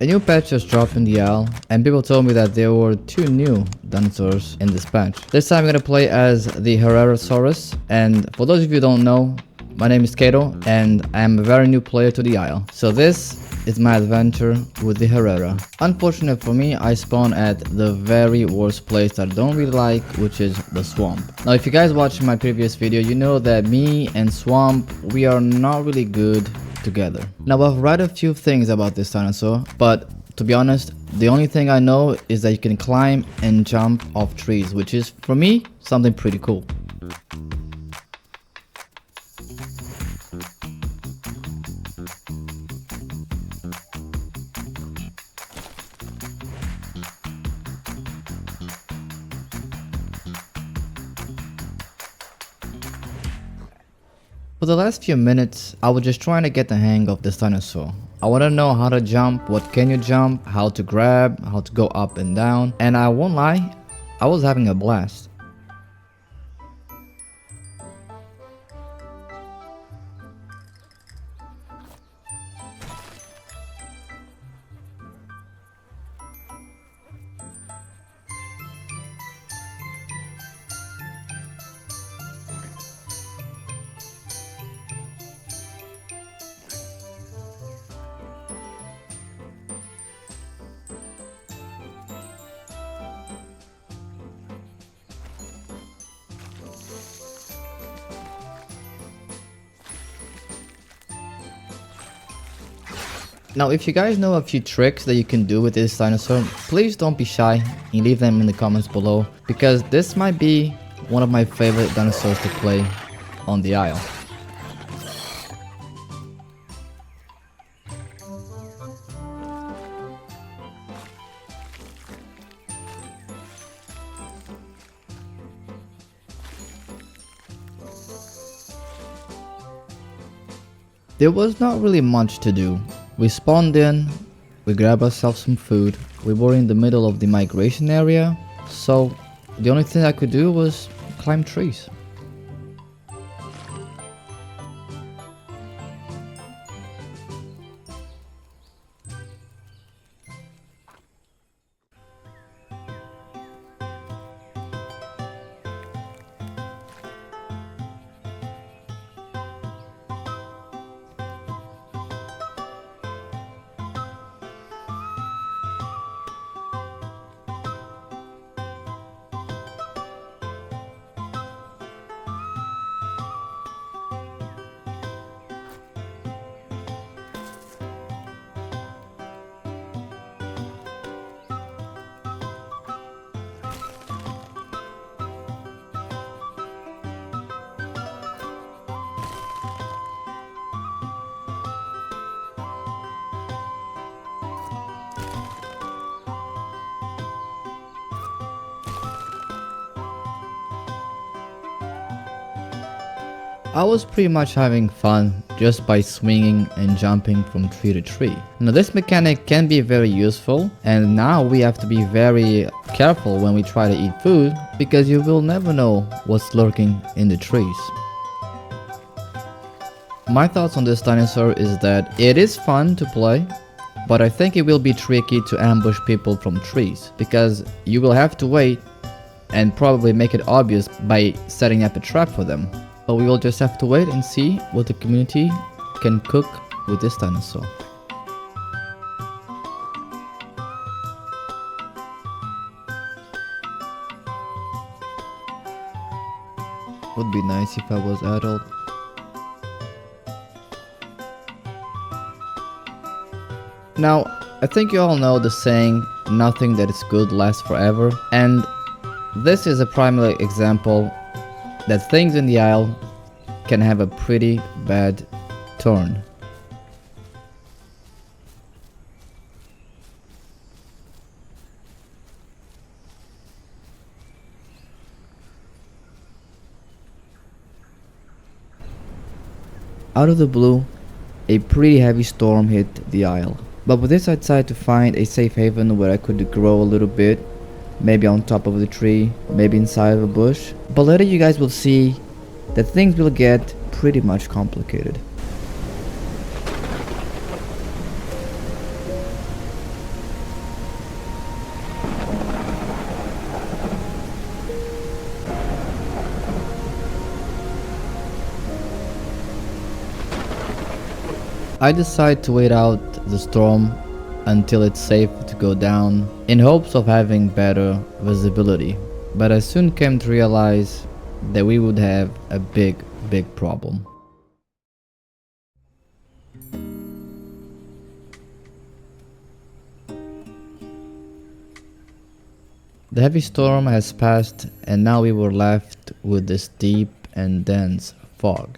A new patch just dropped in the aisle, and people told me that there were 2 new dinosaurs in this patch. This time I'm gonna play as the Herrerasaurus, and for those of you who don't know, my name is Kato, and I am a very new player to the aisle. So this is my adventure with the Herrera. Unfortunately for me, I spawn at the very worst place that I don't really like, which is the swamp. Now if you guys watched my previous video, you know that me and swamp, we are not really good together. Now I've read a few things about this dinosaur, but to be honest, the only thing I know is that you can climb and jump off trees, which is, for me, something pretty cool. For the last few minutes, I was just trying to get the hang of this dinosaur. I want to know how to jump, what can you jump, how to grab, how to go up and down, and I won't lie, I was having a blast. Now if you guys know a few tricks that you can do with this dinosaur, please don't be shy and leave them in the comments below, because this might be one of my favorite dinosaurs to play on the aisle. There was not really much to do. We spawned in, we grabbed ourselves some food, we were in the middle of the migration area, so the only thing I could do was climb trees. I was pretty much having fun just by swinging and jumping from tree to tree. Now this mechanic can be very useful, and now we have to be very careful when we try to eat food, because you will never know what's lurking in the trees. My thoughts on this dinosaur is that it is fun to play, but I think it will be tricky to ambush people from trees, because you will have to wait and probably make it obvious by setting up a trap for them. But we will just have to wait and see what the community can cook with this dinosaur. Would be nice if I was adult. Now, I think you all know the saying, nothing that is good lasts forever, and this is a primary example that things in the aisle can have a pretty bad turn. Out of the blue, a pretty heavy storm hit the aisle. But with this I decided to find a safe haven where I could grow a little bit, maybe on top of the tree, maybe inside of a bush. But later you guys will see that things will get pretty much complicated. I decide to wait out the storm until it's safe to go down in hopes of having better visibility, but I soon came to realize that we would have a big problem. The heavy storm has passed and now we were left with this deep and dense fog.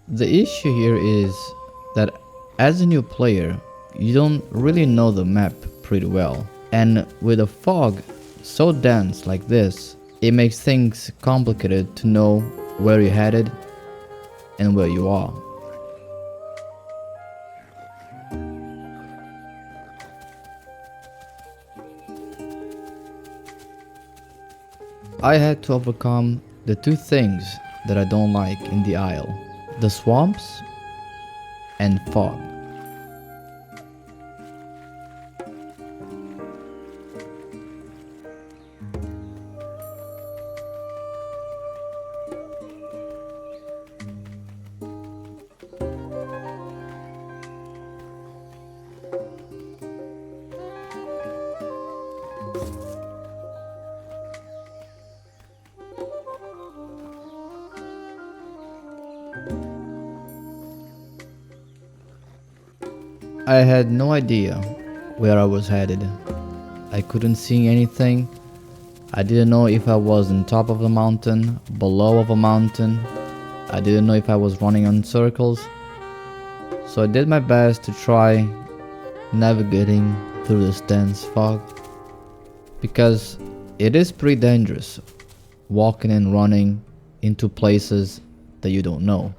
The issue here is that as a new player, you don't really know the map pretty well. And with a fog so dense like this, it makes things complicated to know where you're headed and where you are. I had to overcome the two things that I don't like in the Isle: the swamps and fog. I had no idea where I was headed. I couldn't see anything. I didn't know if I was on top of a mountain, below of a mountain. I didn't know if I was running in circles. So I did my best to try navigating through this dense fog, because it is pretty dangerous walking and running into places that you don't know.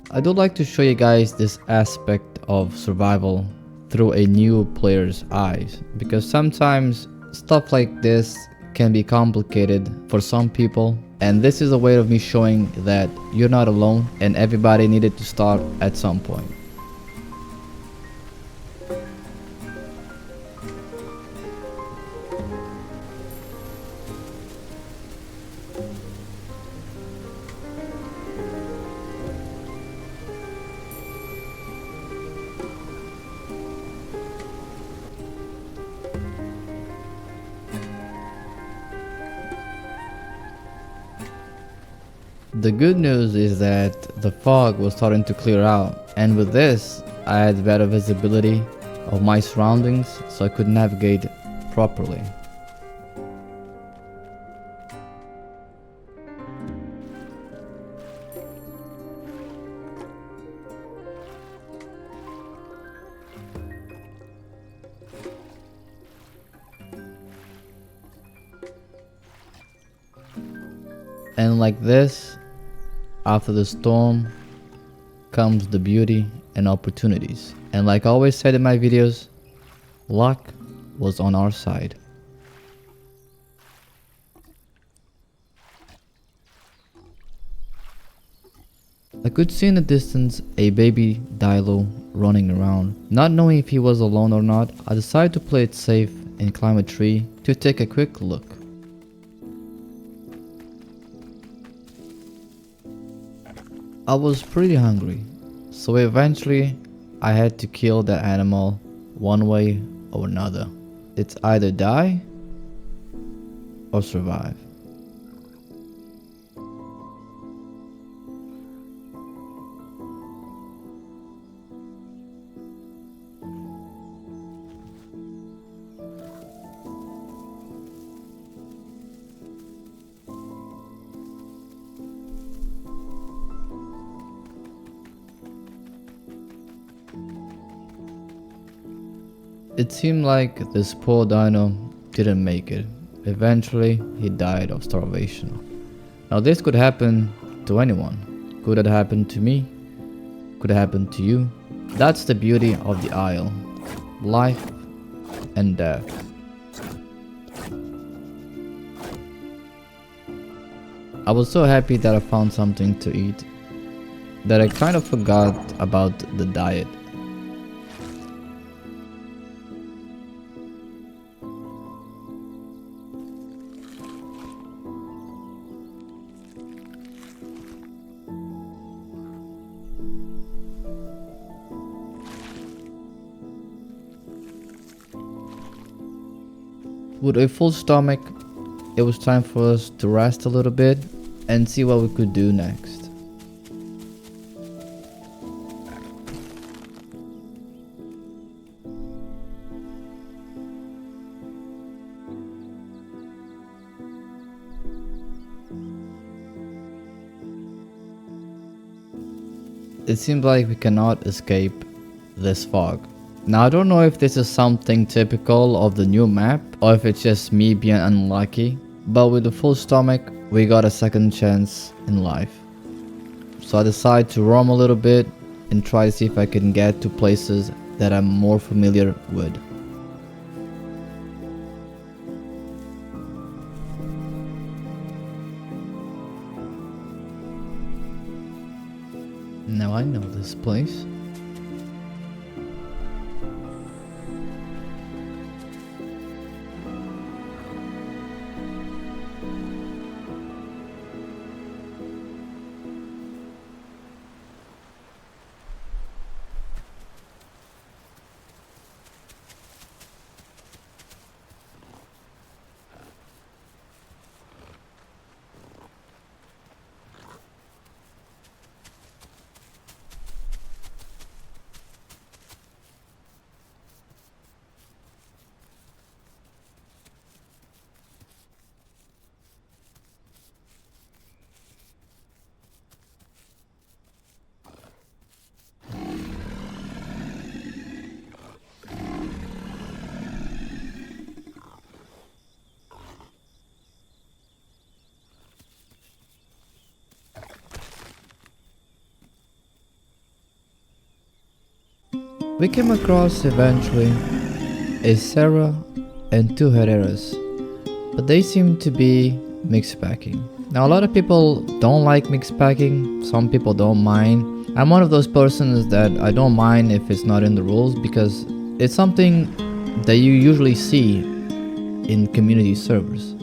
I do like to show you guys this aspect of survival through a new player's eyes, because sometimes stuff like this can be complicated for some people, and this is a way of me showing that you're not alone and everybody needed to start at some point. The good news is that the fog was starting to clear out, and with this I had better visibility of my surroundings so I could navigate properly. And like this, after the storm comes the beauty and opportunities. And like I always said in my videos, luck was on our side. I could see in the distance a baby dino running around. Not knowing if he was alone or not, I decided to play it safe and climb a tree to take a quick look. I was pretty hungry, so eventually I had to kill that animal one way or another. It's either die or survive. It seemed like this poor dino didn't make it. Eventually, he died of starvation. Now this could happen to anyone. Could have happened to me. Could have happened to you. That's the beauty of the Isle. Life and death. I was so happy that I found something to eat that I kind of forgot about the diet. With a full stomach, it was time for us to rest a little bit and see what we could do next. It seems like we cannot escape this fog. Now I don't know if this is something typical of the new map or if it's just me being unlucky, but with a full stomach we got a second chance in life. So I decided to roam a little bit and try to see if I can get to places that I'm more familiar with. Now I know this place. We came across eventually a Sarah and two Herreras, but they seem to be mixed packing. Now a lot of people don't like mixed packing, some people don't mind. I'm one of those persons that I don't mind if it's not in the rules because it's something that you usually see in community servers.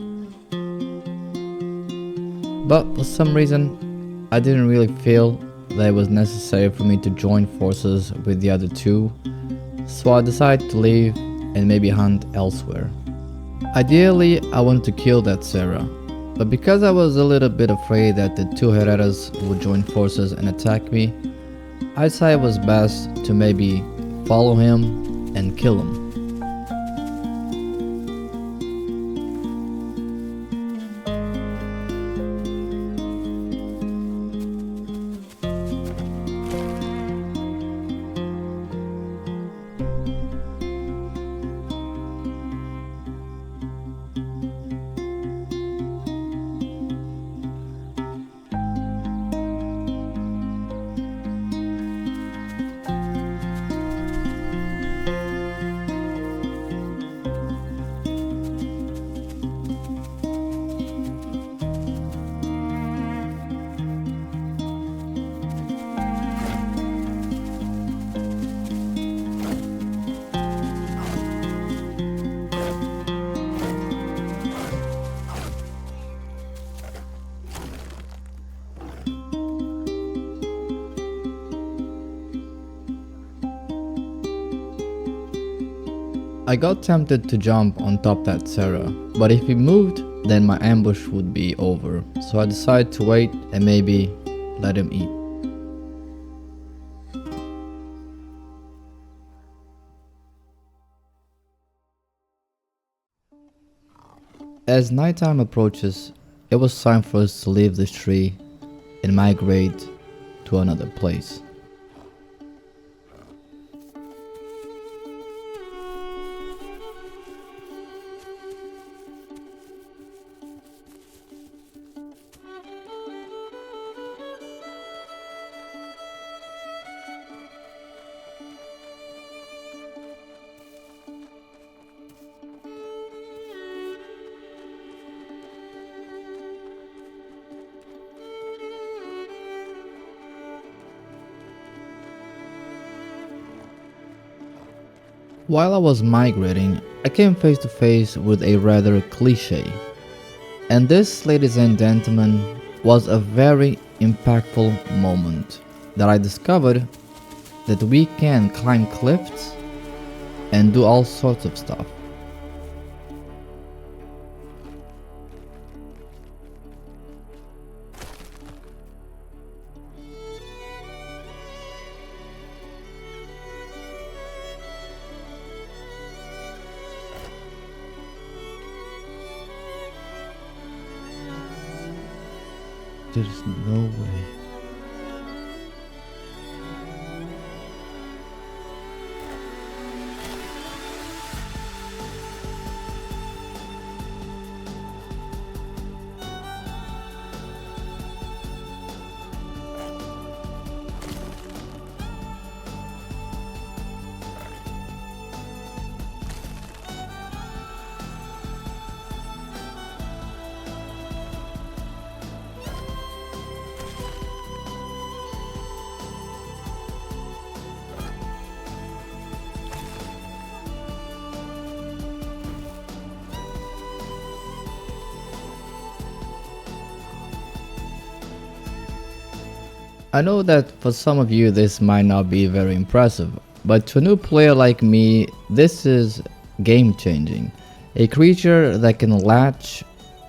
But for some reason I didn't really feel that it was necessary for me to join forces with the other two, so I decided to leave and maybe hunt elsewhere. Ideally, I wanted to kill that Sarah, but because I was a little bit afraid that the two Herreras would join forces and attack me, I decided it was best to maybe follow him and kill him. I got tempted to jump on top that Sarah, but if he moved, then my ambush would be over, so I decided to wait and maybe let him eat. As nighttime approaches, it was time for us to leave this tree and migrate to another place. While I was migrating, I came face to face with a rather cliché. And this, ladies and gentlemen, was a very impactful moment that I discovered that we can climb cliffs and do all sorts of stuff. There's no way. I know that for some of you this might not be very impressive, but to a new player like me, this is game changing. A creature that can latch,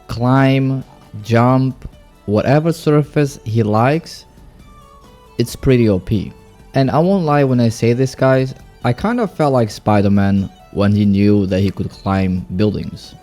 climb, jump, whatever surface he likes, it's pretty OP. And I won't lie when I say this, guys, I kind of felt like Spider-Man when he knew that he could climb buildings.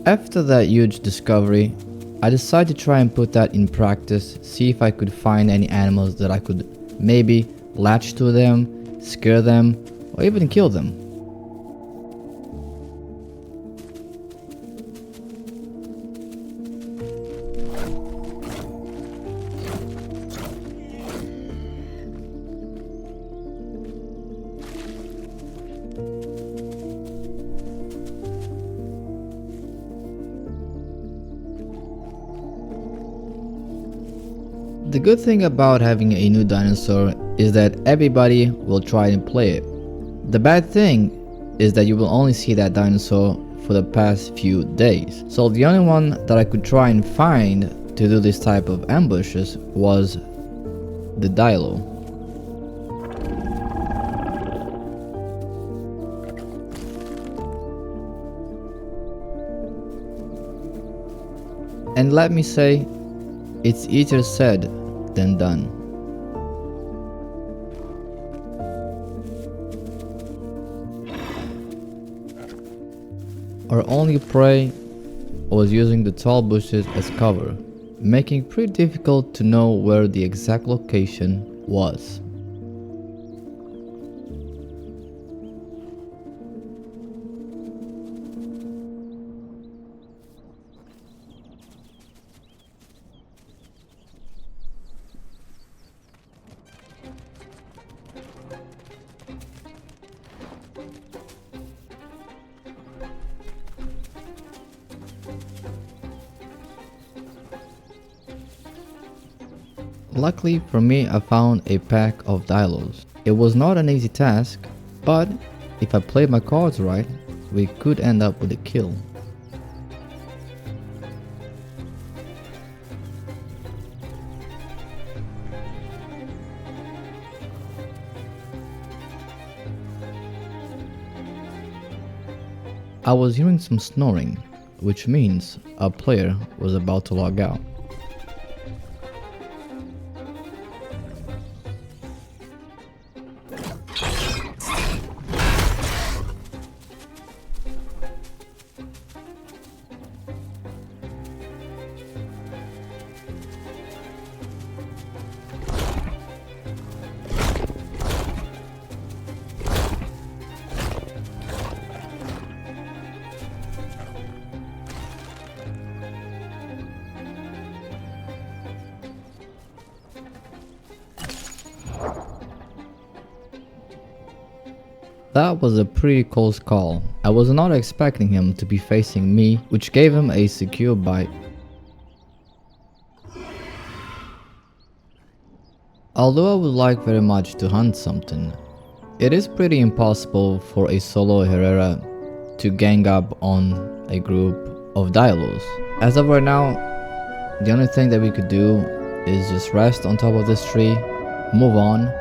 After that huge discovery, I decided to try and put that in practice, see if I could find any animals that I could maybe latch to them, scare them, or even kill them. The good thing about having a new dinosaur is that everybody will try and play it. The bad thing is that you will only see that dinosaur for the past few days. So the only one that I could try and find to do this type of ambushes was the dilo. And let me say, it's easier said than done. Our only prey was using the tall bushes as cover, making it pretty difficult to know where the exact location was. Luckily for me, I found a pack of dilos. It was not an easy task, but if I played my cards right, we could end up with a kill. I was hearing some snoring, which means a player was about to log out. That was a pretty close call. I was not expecting him to be facing me, which gave him a secure bite. Although I would like very much to hunt something, it is pretty impossible for a solo Herrera to gang up on a group of Dialos. As of right now, the only thing that we could do is just rest on top of this tree, move on,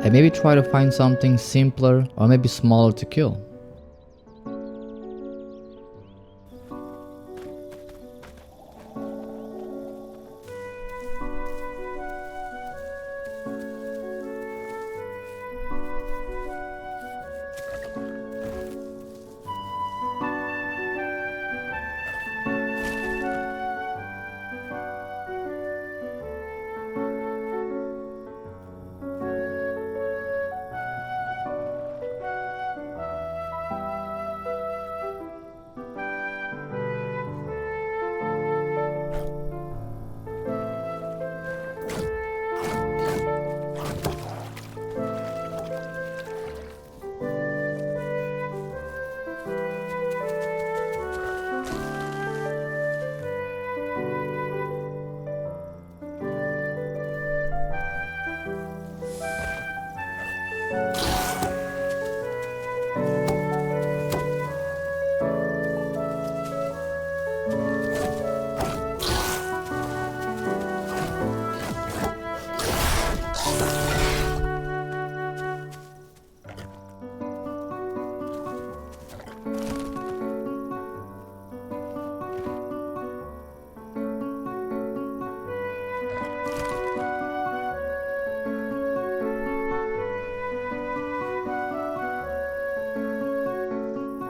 and maybe try to find something simpler or maybe smaller to kill.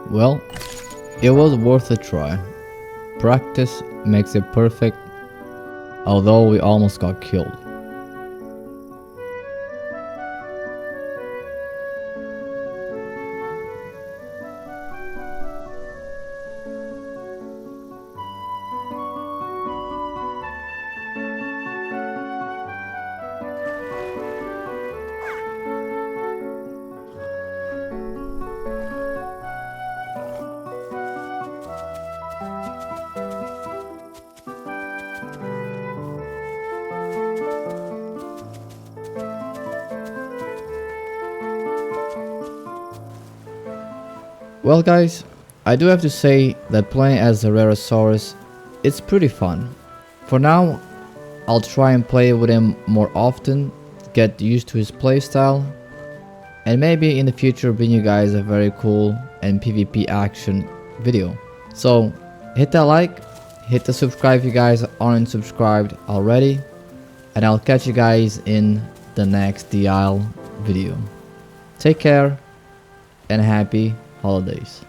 Well, it was worth a try. Practice makes it perfect, although we almost got killed. Well guys, I do have to say that playing as Herrerasaurus, it's pretty fun. For now, I'll try and play with him more often, get used to his playstyle, and maybe in the future bring you guys a very cool and PvP action video. So hit that like, hit the subscribe if you guys aren't subscribed already, and I'll catch you guys in the next DL video. Take care and happy holidays.